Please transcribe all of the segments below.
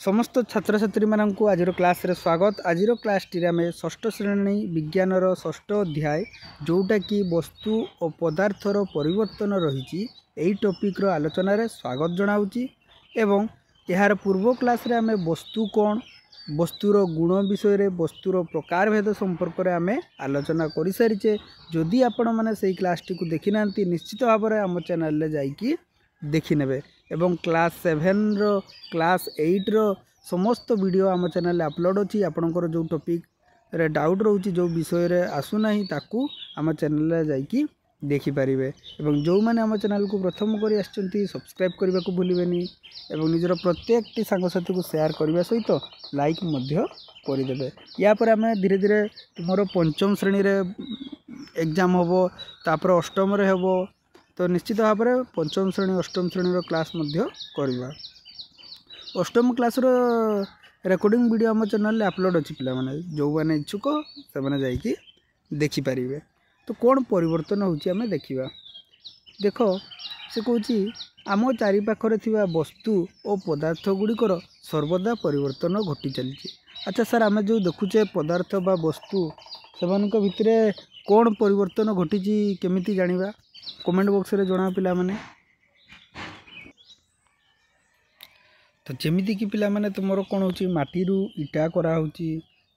समस्त छात्र छात्री मानू आज क्लास रे स्वागत। आज क्लास टी आम षष्ठ श्रेणी विज्ञान षष्ठ अध्याय जोटा कि वस्तु और पदार्थर परिवर्तन रही टॉपिक रो आलोचना रे स्वागत जनाऊँगी। एवं यार पूर्व क्लास रे आम वस्तु कौन, वस्तुर गुण विषय वस्तुर प्रकार भेद संपर्क में आम आलोचना कर सारीचे। जदि आपण मैंने से क्लास टी को देखी ना निश्चित भाव में आम चैनल रे जाइए देखिने। एवं क्लास 7 रो क्लास 8 रो समस्त वीडियो आम चैनल अपलोड अच्छी। आपणकर जो टॉपिक रे डाउट रोची जो विषय रे आसुना ताकू आम चैनल रे जाइए देखिपारे। एवं जो मैंने आम चैनल को प्रथम कर सब्सक्राइब करने को भूलें एवं निजर प्रत्येक सांगसाथी को शेयर करने सहित लाइक करदे। या पर आम धीरे धीरे तुम पंचम श्रेणी रे एग्जाम हम तापर अष्टम रे हम तो निश्चित भाव में पंचम श्रेणी अष्टम श्रेणी क्लास करवा। अष्टम क्लास रेकर्डिंग वीडियो आम चैनल अपलोड अच्छी पे जो मैंने इच्छुक से देखिपारे। तो कौन परिवर्तन होमें देखा। देख से कौन आम चारिपाखे थी वस्तु और पदार्थ गुड़िकर सर्वदा परिवर्तन घटी चली। अच्छा सर आम जो देखुचे पदार्थ बा वस्तु से भितर कौन परिवर्तन घटी केमिति जानिबा कमेंट बॉक्स रे जणा पिला माने। तो जेमिति कि पिला माने तुमरो कोन होची माटी रु इटा करा होची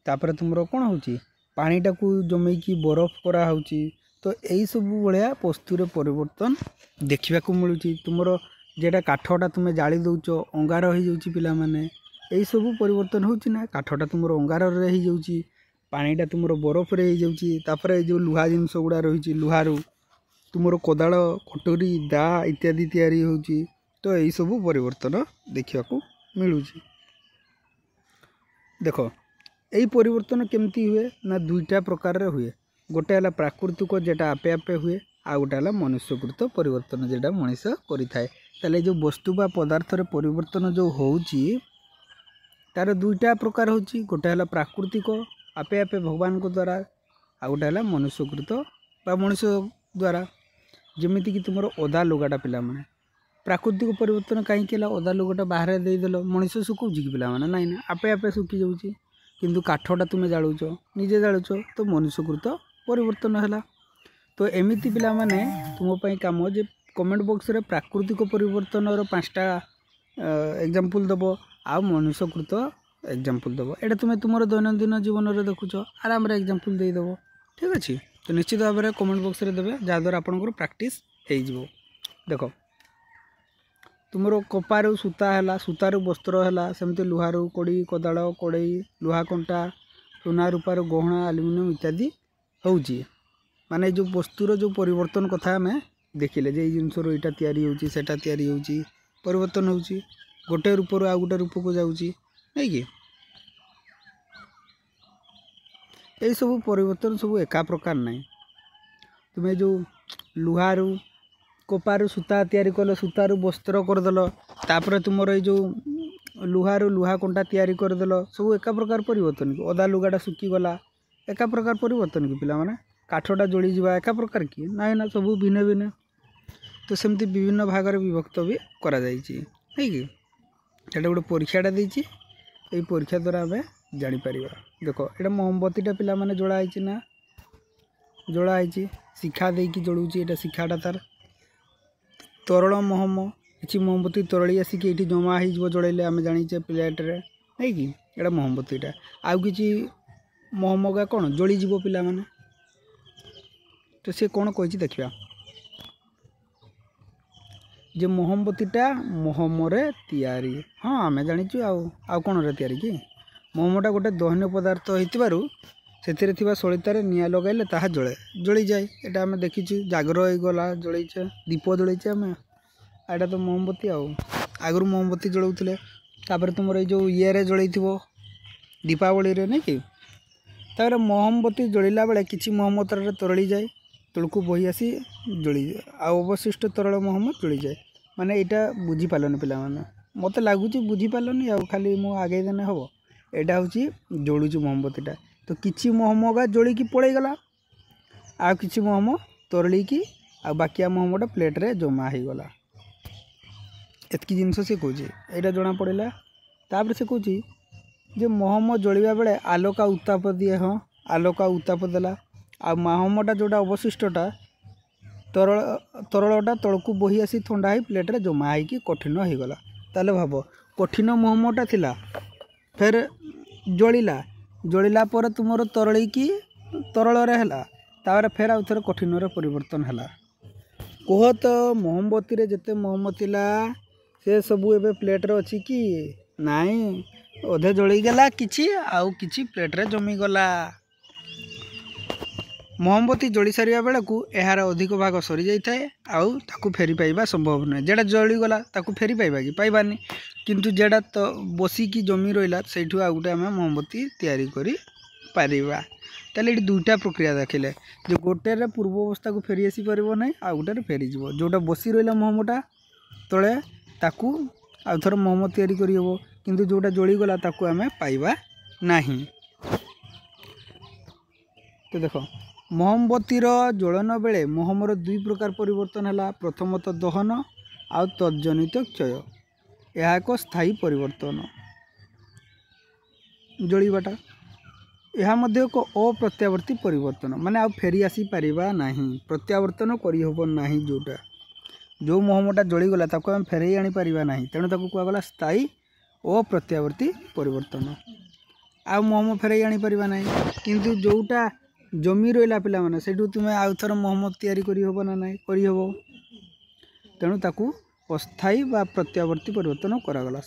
तापर तुमरो कोन होची पानी टाकू जमे की बरफ करा होची। तो एई सब बळिया वस्तु रे परिवर्तन देखिबा को मिलुची। तुमरो जेटा काठटा तुमे जाली दउचो अंगार हो जाउची पिला माने एई सब परिवर्तन होची ना। काठटा तुमरो अंगार रे हो जाउची, पानीटा तुमरो बरफ रे हो जाउची। तापर ए जो लुहा जिंस गुडा रहिची लुहारू तुमरो कोदाल कटोरी दा इत्यादि तैयारी होची। तो यही सब परिवर्तन देखा मिलूँ। देख यही परिवर्तन केमती हुए ना दुईटा प्रकार हुए। गोटे है प्राकृतिक जेटा आपे आपे हुए, आ गोटे है मनुष्यकृत परिवर्तन जेटा मनीष करें। ताले जो वस्तु बा पदार्थ रे परिवर्तन जो होची तार दुईटा प्रकार होची। गोटे है प्राकृतिक आपे आपे भगवान को द्वारा, आ गोटे है मनुष्यकृत बा मनुष्य द्वारा। जमीती कि तुम ओदा लुगाटा पिला माने प्राकृतिक परिवर्तन कहीं ओदा लुगाटा बाहर देदेल मनीष सुखुची कि पिला माने नाई ना आपे आपे सुखी जाऊँगी। किंतु काठटा तुम जालुच निजे जालुच तो मनुष्यकृत परिवर्तन है। तो एमिति पिला माने तुम काम जे कमेंट बॉक्स रे प्राकृतिक परिवर्तन 5टा एग्जांपल दब आ मनुष्यकृत एग्जांपल दब। एटा तुम तुम दैनंदिन जीवन में देखुच आराम रे एग्जांपल देदेव। ठीक अच्छे। तो निश्चित भाव में कमेंट बॉक्स रे देवे जहाँद्वारा आपंकर प्रैक्टिस हो। देख तुमर कपारू सूता है सूतारू वस्त्र है सेमती लुहारू कड़ी कोदाल कड़ई लुहा कंटा सोना रूपार गहना आलुमिनियम इत्यादि होची। माने जो वस्तुर जो परिवर्तन कथा आम देखिले जे जिनस यहाँ तैयारी होची सेटा तैयारी होची परिवर्तन होची गोटे रूपरू आ गोटे रूप को जाऊँगी नहीं कि यही सब परिवर्तन सब एका प्रकार नहीं। तुम्हें जो लुहारू कपारू सूता तैयारी कल सूतारू वस्त्र करदेल तापर तुम जो लुहारू लुहा कंटा तैयारी करदेल सब एका प्रकार परिवर्तन कि अदा लुगाटा सुखीगला एका प्रकार परिवर्तन कि पिला माने काठटा जोड़ी जावा एका प्रकार कि नाई ना सब भिन्न भिन्न। तो सेमती विभिन्न भाग में विभक्त भी करा जाइछि नहीं कि एटा गोटे परीक्षाटा देछि एई परीक्षा द्वारा आम जापर। देख ये मोमबत्तीटा पिला माने जोड़ाई ना जोड़ाई शिखा देकी जोड़ूची एटा शिखाटा तार तरल मोहम कि मोमबत्ती तरली आसिक ये जमा हो जोड़े आम जाचे प्लेट्रे नहीं कि एटा मोमबत्तीटा आउ कि मोहमगा कौन जोड़ीज पिला माने। तो सी कौन कही देखा जे मोहमबत्तीटा मोहमरे तैयारी। हाँ आम जाचु आउ कौन रे तैयारी कि मोहमटा गोटे दहनीय पदार्थ हो से सलितार निआ लगाइले ताहा जले जली जाए। यहाँ आम देखीचु जागर हो गला जलैचे दीप जलैचे आम एटा तो मोमबत्ती आगु मोमबत्ती जलाऊे। तापर तुम ये जो ये जल दीपावली रे नहीं कि तापर मोमबत्ती जलिला बेले किसी मोहम्मतर तरली जाए तलू बही आसी जली अवशिष्ट तरल मोहम जली जाए। माने यहाँ बुझीपारन पिला माने मत लगुच बुझीपारनी आ खाली मु आगे देने हम यहाँ हूँ जलुचु मोमबत्तीटा। तो किसी मोहमगा जोड़ी पलैगला आ किसी मोहम तरलिकी आ बाकिया मोहमटा प्लेट्रे जमा हो गला एतकी जिनस सी कहे यहाँ जना पड़ा। तापर से कहूँ जे महम जलिया बेले आलोका उत्ताप दिए। हाँ आलोका उत्ताप देला आ महमटा जोटा अवशिष्टटा तरल तरलटा तलकू बोही आसी थंडा ही प्लेट्रे जमा होगी कठिन हो गला। ताले भाव कठिन महमटा थिला फिर जलिला जलिला पर तुमर तरल की तरल है तापर फेर आउ थे कठिन परिवर्तन है। कह तो मोहम्बती रे जिते मोहम्मती से सबू एबे प्लेट्रे अच्छी कि नाई अधे जलीगला किछि आउ किछि प्लेट्रे जमीगला। मोहम्बती जली सारा बेला को यार अधिक भाग सरी जाए आउ ताकू फेरी पाइबा संभव नुहे। जेटा जलीगला ताकू फेरी पाइबा कि पाइबानी किंतु जेटा तो बसिकी जमी रहा से आउ गोटे आम मोहम्बती तैयारी करि पारिबा। ताले ये दुईटा प्रक्रिया देखिले जो गोटे पूर्व अवस्था को फेरी आसी पार ना आउ गोटे फेरीज जोटा बसी रहा मोहमटा तले ताकू आउ थर मोहम तैयारी करहब किंतु जोटा जलीगला ताकू आम पाइबा नहीं। तो देख मोहम्बतीर ज्वलन बेले मोहमर दुई प्रकार परिवर्तन है। प्रथमतः दहन आउ तज्जनित क्षय यह एक स्थायी परिवर्तन जलीबाटा यह मध्य एक अप्रत्यावर्ती परिवर्तन माने आ फेरी आसी पारिबा नहीं प्रत्यावर्तन करहब नहीं। जोटा जो मोहमटा जलीगला ताको आम फेरई आनी पारिबा नहीं तेणु ताको कहगला स्थायी अप्रत्यावर्ती परिवर्तन। आ मोहम फेरई आनी पारिबा नहीं किंतु जोटा जमी रहा पिला माने सेठू तुम्हें आउ थर मोहम तैयारी करहब ना नहीं करहब तेणु ताकू अस्थायी बा प्रत्यावर्ती परिवर्तन करागला।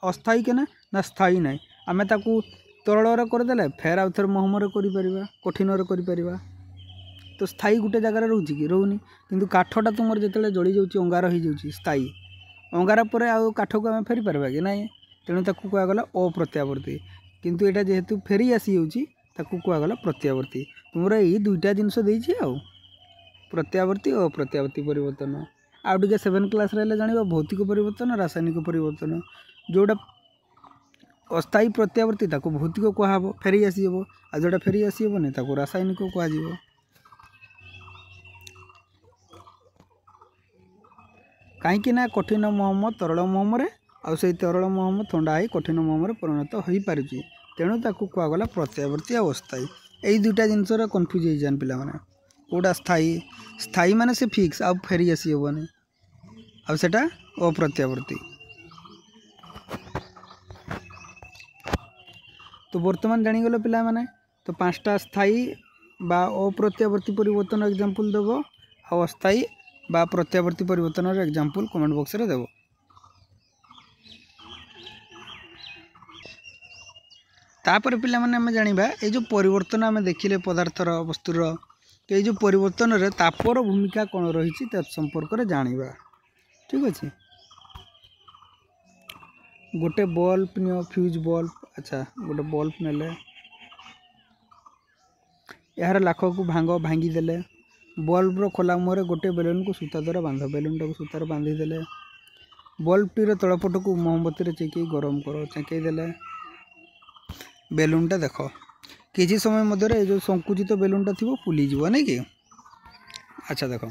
अस्थायी केना ना स्थायी नहीं आम ताकू तरल करदे फेर आउ थे मोहमर कर कठिन कर। तो स्थायी गोटे जगार रोचे कि रोनी किंतु काठटा तुम जो जली जाऊँगी अंगार हो जाऊँगी स्थायी अंगार पर आउ काठ को आम फेरी पार्बा कि ना तेणु ताकू कहगला अप्रत्यावर्ती किंतु यहाँ जेहेतु फेरी आसी जाऊँगी कहगला प्रत्यावर्ती। तुम यही दुईटा जिनस देती आउ प्रत्यावर्ती अप्रत्यावर्ती परिवर्तन। आउ टे 7 क्लास जाना भौतिक परिवर्तन रासायनिक परिवर्तन जोटा अस्थायी प्रत्यावर्ती ताको भौतिक कहब फेरी आसीब आ जोटा फेरी आसीबनी ताको रासायनिक कह। कहीं ना कठिन मोहम तरल मोहम आउ से तरल मोहम थंडा ही कठिन मोहम परिणत हो पारुची तेणु ताको कहगला प्रत्यावर्ती आ अस्थायी। यही दुईटा जिनस कन्फ्यूज हो जान पिला माने कोड़ा स्थायी स्थायी माने से फिक्स आ फेरी आसीबनी आ सेटा अप्रत्यावर्ती। तो बर्तमान जानीगल पिला माने तो 5टा स्थायी बा अप्रत्यावर्ती परिवर्तन एग्जांपल देव आ अस्थायी बा प्रत्यावर्ती परिवर्तन एग्जांपल कमेंट बॉक्स रे देव। तापर पिला माने आम जानिबा ए जो परिवर्तन आम देखिले पदार्थर वस्तुर तो ये परिवर्तन रे तापर भूमिका कौन रही संपर्क में जानिबा। ठीक अच्छे गोटे बल्ब नियो फ्यूज बल्ब अच्छा गोटे बल्ब नेले यार लाख को भांगीदेले बल्बर खोला मुहर गोटे बेलून को सूता द्वारा बांध बेलूनटा को सूतार बांधीदेले बल्बटीर तलपट को मोमबत्ती चेक गरम कर चेकईदेले बेलूनटा देख किसी समय मध्य जो संकुचित बेलूनटा थी फुलीज नहीं कि। अच्छा देख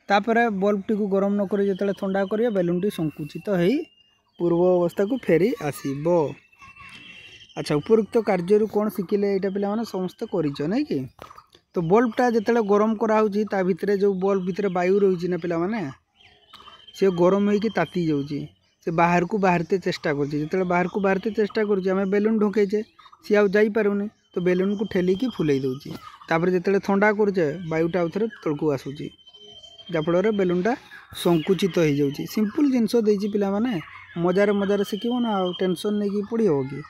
तापर बल्ब टी को गरम नक जो ठंडा करिए बेलून टी संकुचित हो पूर्व अवस्था को फेरी आसब। अच्छा उपरोक्त कार्य कौन शिखिले यहाँ पिला माने समस्त कर नहीं कि। तो बल्बटा जो गरम कराऊँगी ता भितर जो बल्ब भितर वायु रही ना पिला माने से गरम होगी ताती जाऊँगी से बाहर को बाहरते चेष्टा कर बाहर को बाहरते चेष्टा करें बेलून ढोकईचे सी आउ जापारूनी तो बेलून को ठेलिकी फुलई दूची तापर जो ठंडा करुचे वायुटा आउ थे तलकू आसूची जाफल बेलूनटा संकुचित हो जाऊँगी। सिंपल जिनस देती पिला माने मजार मजार शिखब ना आ टेंशन नहीं कि पढ़ी हो कि।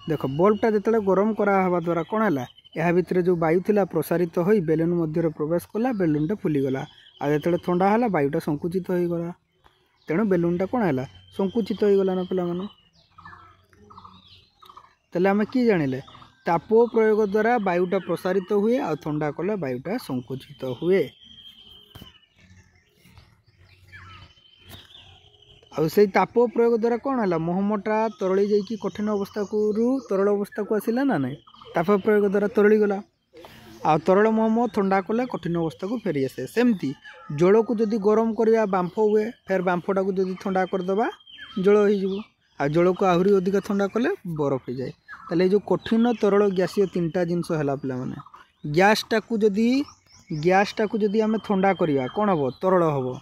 देख बल्बटा जो गरम करावा द्वारा कौन है यह भितर जो वायु थिला प्रसारित हो बेलून मध्य प्रवेश कला बेलूनटा फुलीगला आ जो ठंडा है वायुटा संकुचित हो गला तेणु बेलूनटा कौन है संकुचित हो गला ना पिला माने। तेल आम कि जानिले ताप प्रयोग द्वारा वायुटा प्रसारित हुए आ ठंडा कले वायुटा संकुचित हुए। आउ से ताप प्रयोग द्वारा कौन है महमटा तरली जाइए कठिन अवस्था को तरल अवस्था को आसला ना ना ताप प्रयोग द्वारा तरली गला आ तरल महम ठंडा कले कठिन अवस्था को फेरी आसे सेमती जल को जदि गरम करवा बांफ हुए फिर बांफटा को जदि ठंडा करदे जल हो आ जल को आहरी अधिक ठंडा कले बरफ हो जाए ताले जो कठिन तरल गैसीय तीनटा जिनस है पे मैंने गैसटा को जदि आम ठंडा करवा कौन हम तरल हम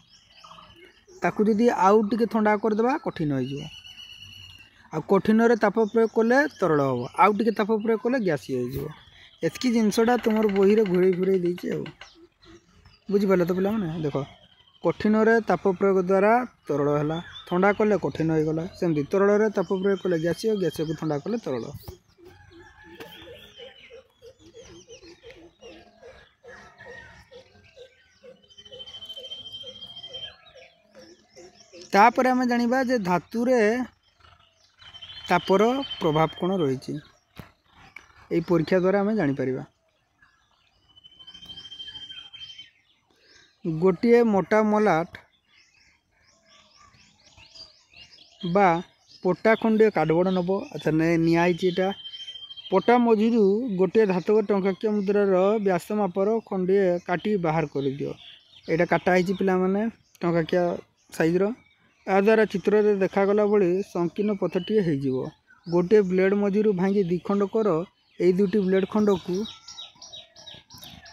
ताकू जदि आउ टे ठंडा करदे कठिन हो कठिन ताप प्रयोग कले तरल हम आउ टे ताप प्रयोग कले गैसीय हो एतकी जिनसटा तुम बही में घूरे फिरे देती बुझिपार तो पे देख कठिन ताप प्रयोग द्वारा तरल है ठंडा कले कठिन हो गला सेमती तरल ताप प्रयोग कले गैसीय गैसीय को ठंडा कले तरल तापर आम जानिबा जे धातु रे तापर प्रभाव कौन रही यही परीक्षा द्वारा आम जापर गोटे मोटा मलाट बा पटा खंडे कार्डबोर्ड नब अच्छा निआईटा पटा मझिरू गोटे धातव टंकाकिया मुद्रार व्यास मापर खंडे काटी बाहर कर दियो यहाँ काटाई पिला माने टंकाकिया साइज्र या द्वारा चित्र में देखागला भली संकीर्ण पथटी हो गोटे ब्लेड मझिरू भांगी दिखंड कर यही दुटी ब्लेड खंड को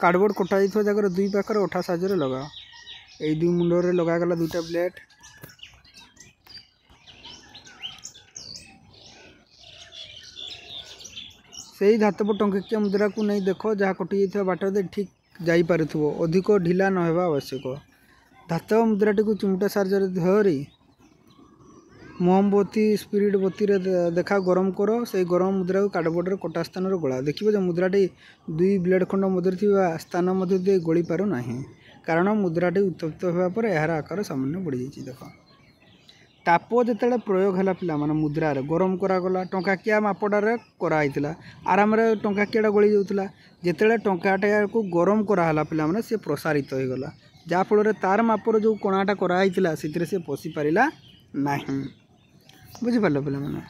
कार्डबोर्ड कटा जगह दुई पाखर अठा साहाଯ୍य लगा यही दुई मुंडे लगागला दुईटा ब्लेड से ही धातव टंकाकिया मुद्रा को नहीं देख जहाँ कटि जाता बाट दे ठीक जापर अधिक ढिला न होगा आवश्यक धातव मुद्राटी को चिमटा साहाଯ୍य धरी मोमबत्ती स्पिरिट बत्ती देखा गरम कर से गरम मुद्रा को कार्डबोर्ड कटा स्थान गला देखिए जो मुद्राटी दुई ब्लेड खंड मध्य स्थान मध्य गली पार ना कारण मुद्राटी उत्तप्त होगापर यार आकार सामान्य बढ़ी जाइए देख ताप जिते प्रयोग है पिला माने मुद्रा रे गरम करागला टंकाकिया मापटारे कराइला आराम टंकाकियाटा गली जाऊला जिते टंकाटा को गरम कराला पिला माने सी प्रसारित हो गला जाफल तार मापर जो कणाटा कराइला से पशि पारा ना बुझिपार पे मैंने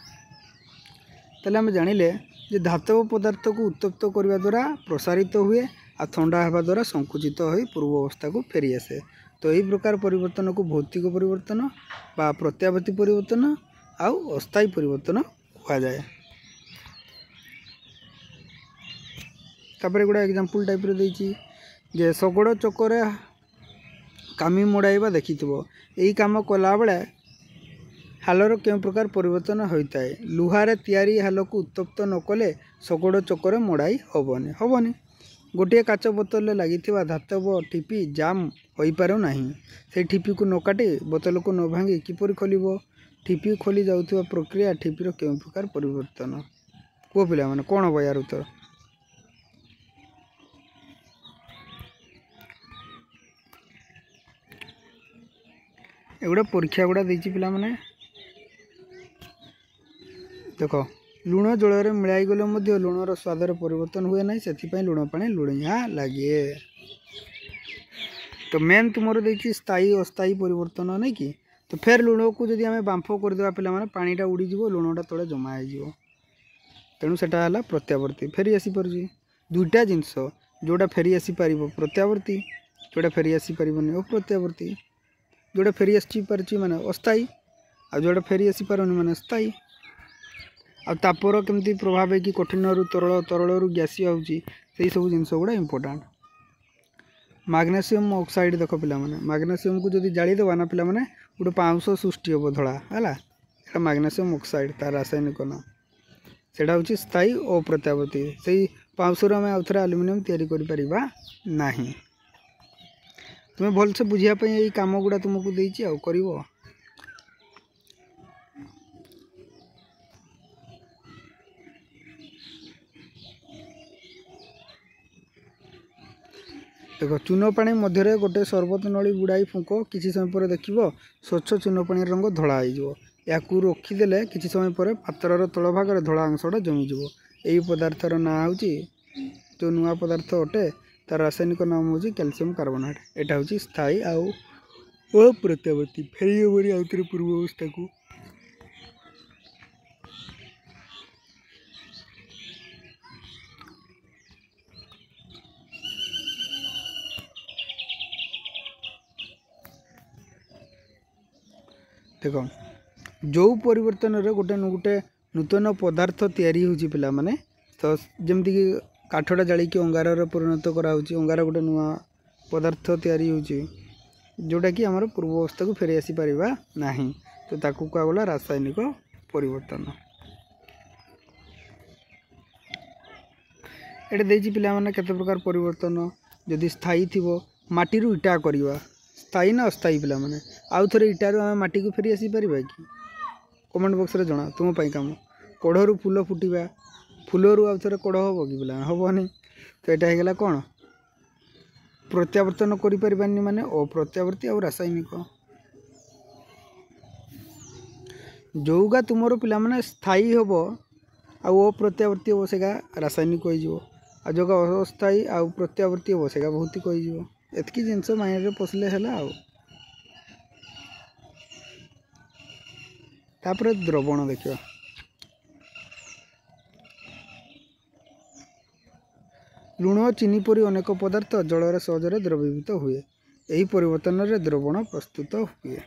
तेल आम जानिले जे धातव पदार्थ को उत्तप्त करने द्वारा प्रसारित हुए आ ठंडा होगा द्वारा संकुचित हो पूर्व अवस्था को फेरी आसे तो यही प्रकार परिवर्तन को भौतिक परिवर्तन बा प्रत्यावर्ती परिवर्तन आउ अस्थायी परिवर्तन कहुए तापर गोटे एग्जांपल टाइप जे शगड़ चक्कर कामी मोड़ाइबा देखी यही कम कला बेले हालर क्यों प्रकार परिवर्तन होता है लुहारे तैयारी हाल को उत्तप्त न कले शगड़ चक्कर मोड़ाई हेनी गोटे काच बोतल लगी धातव टिपी जाम हो पार ना से टिपी को न काटी बोतल को न भांगी किपर खोल टिपी खोली जाऊा प्रक्रिया टिपीर क्यों प्रकार परिवर्तन कह पिला माने कौन हम यार उत्तर एगुड़ा परीक्षा गुड़ा देती पिला माने देख लुण जल मिलाई गले लुणर स्वादर परिवर्तन हुए ना से लुण पानी लुणिया लगे तो मेन तुमर देखिए स्थायी अस्थायी परिवर्तन नहीं कि तो फेर लुण को जब आम बांफ करदे पे पानीटा उड़ीज लुणटा तले जमा हो तेणु से प्रत्यावर्ती फेरी आसीपर दुईटा जिनस जोटा फेरी आसीपर प्रत्यावर्ती जोटा फेरी आसीपर अप्रत्यावर्ती जोटा फेरी आसपार माने अस्थायी आ जोटा फेरी आसीपार माने स्थायी आ तापर केमती प्रभाव है कि कठिन तरल तरल गैसीय होती सब जिनस गुड़ा इंपोर्टाट मैग्नेशियम ऑक्साइड देख पिला माने मैग्नेशियम को जब जालीदेवा ना पिला माने गोटे पाउंस सृष्टि हम धड़ा है मैग्नेशियम ऑक्साइड तार रासायनिक नाम सेटा हूँ स्थायी अप्रत्यावर्ती से पाउंसर आम आउ थे आलुमिनियम या ना तुम्हें भलसे बुझापी यही कम गुड़ा तुमको देती आउ कर देख चून पानी मध्य गोटे सरबत नली बुड़ाई फुंक किसी समय पर देख स्वच्छ चून पानी रंग धड़ा हो या रखीदे किसी समय पर पात्रर तल भाग धड़ा अंशटा जमीज यही पदार्थर ना हूँ जो नुआ पदार्थ अटे तार रासायनिक नाम हूँ कैल्शियम कार्बोनेट यहाँ हूँ स्थायी आउ अप्रत्यावर्ती फेरी हेबनी आउ थे पूर्व अवस्था को। देख जो परिवर्तन रे गोटे गोटे नूतन पदार्थ तैयारी होची पिला माने तो जमती कि काठटा जाली कि अंगार परिणत करा होची अंगार गोटे नुआ पदार्थ तैयारी होची जोटा कि आमर पूर्व अवस्था को फेरी आसी परिबा नाही तो ताकू का गला रासायनिक परिवर्तन। एटा देछि पिला माने केते प्रकार परिवर्तन जदि स्थायी थिबो माटी रु इटा करवा स्थायी ना अस्थायी पिला माने आउ थरे इटारू आम माटी को फेरी आसी पारिबा कि कमेंट बॉक्स रे जना तुम पाई काम कढ़रू फूल फुटिबा फूलरू आउ थरे कढ़ हम कि पिला हेनी तो यहाँ होगा कौन प्रत्यावर्तन करें माने अप्रत्यावर्ती और रासायनिक जोगा तुम पिला माने स्थायी हम अप्रत्यावर्ती हम सेगा रासायनिक हो जोगा अस्थायी आउ प्रत्यावर्ती हम सेगा भौतिक हो एतकी जिनस माइंड रे पसले है तापर द्रवण देखिए लुण चीनी परी अनेक पदार्थ जल सहजरे द्रवीभूत हुए यही परिवर्तन रे द्रवण प्रस्तुत हुए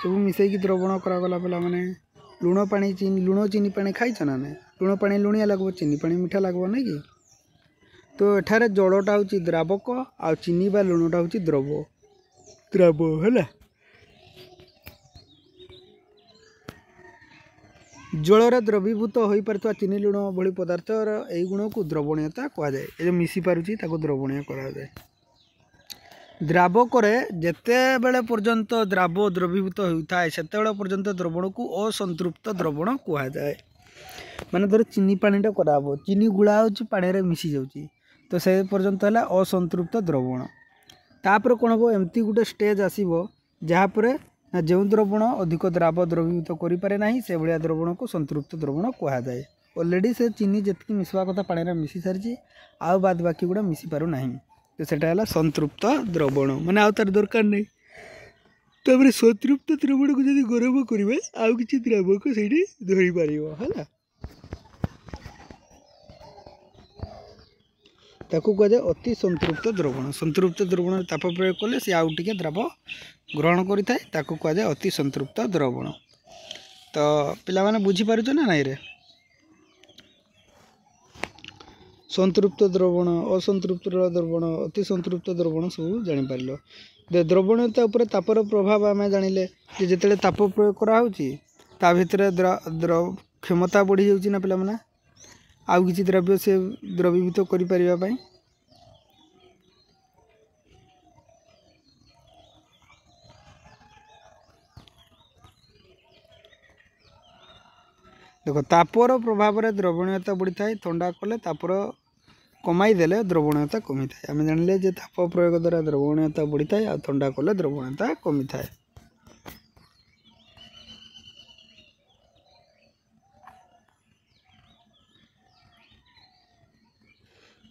सब मिसैकी द्रवण करागला पिला माने लुण पानी चीनी पानी खाई ना ना लुण पानी लुणिया लगो चीनी पानी मीठा लगो ना कि तो एठारे जलटा हूँ द्रावक आ चीनी बा लुणटा हूँ द्रव है जलर द्रवीभूत हो पार चीनी लुण भली पदार्थ यही गुण को द्रवणीयता कहुए जो मिसी पारुची ताको द्रवणीय कराए द्रावक जेते बेले पर्यंत द्राव द्रवीभूत होता है सेते पर्यंत द्रवण को असंतृप्त द्रवण कहुए माने धर चीनी पानीटा कराब चीनी गुला हो पानी रे मिसी जाऊँगी तो से पर्यंत है असंतृप्त द्रवण तापर कौन हम एमती गोटे स्टेज आसब जहाँपर जो द्रवण अधिक द्राव द्रवीभूत करें ना से भाया द्रवण को संतृप्त द्रवण कहुए ऑलरेडी से चीनी जी मिसवा कथा पानी रे मिसी सारी आउ बाद बाकी गुड़ा मिसी पार ना तो सेटा संतृप्त द्रवण माने आउ तार दरकार नहीं तापर संतृप्त द्रवण को जब गरम करेंगे आउ कि द्राव को सही धरी पार है ताकू कहुए अति संतृप्त द्रवण ताप प्रयोग कले सी आउ टे द्राव ग्रहण करें कहुए अति संतृप्त द्रवण तो पिला माने बुझी पारुछ ना नहीं रे संतृप्त द्रवण असंतृप्त द्रवण अति संतृप्त द्रवण सब जापर द्रवणीयता उपर तापर प्रभाव आम जानिले जिते ताप प्रयोग करा भितर क्षमता बढ़ी जाऊँ ना पिला माने आउ किसी द्रव्य से द्रवीभूत कर देखो तापर प्रभाव में द्रवणीयता बढ़ी था थंडा कले तापर कमाई देले द्रवणीयता कमी थाए आम जानिले जे ताप प्रयोग द्वारा द्रवणीयता बढ़ी था आ थंडा कले द्रवणीयता कमी थाए।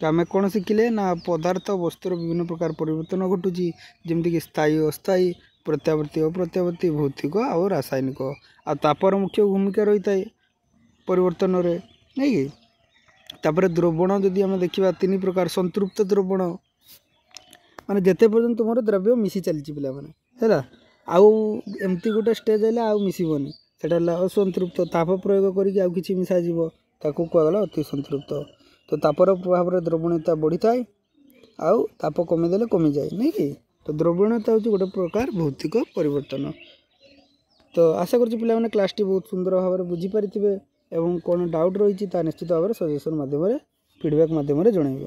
तो आम कौन शिखिले ना पदार्थ वस्तुर विभिन्न प्रकार परिवर्तन घटुची जमीक स्थायी अस्थायी प्रत्यावर्ती अप्रत्यावर्ती भौतिक और रासायनिक आ तापर मुख्य भूमिका रही है परिवर्तन रे नहीं कि तापर द्रवण जदि आम देखा तीन प्रकार संतृप्त द्रवण माने जेते पर्यंत तुम द्रव्य मिसी चली पिला माने है आउ एमती गोटे स्टेज है आउ मिसबनी सेटा असंतृप्त ताप प्रयोग करके आउ किसी मिसा जीव ताकू कहगला अति संतृप्त तो तापर प्रभाव में द्रवणीयता बढ़ी थाए आउ ताप कमीदेले कमी जाए नहीं कि तो द्रवणीयता हूँ गोटे प्रकार भौतिक परिवर्तन। तो आशा करुँ पे क्लास टी बहुत सुंदर भाव में बुझीपारे एवं कौन डाउट रही निश्चित भाव में सजेसन मध्यम फीडबैक मध्यम जनइबे।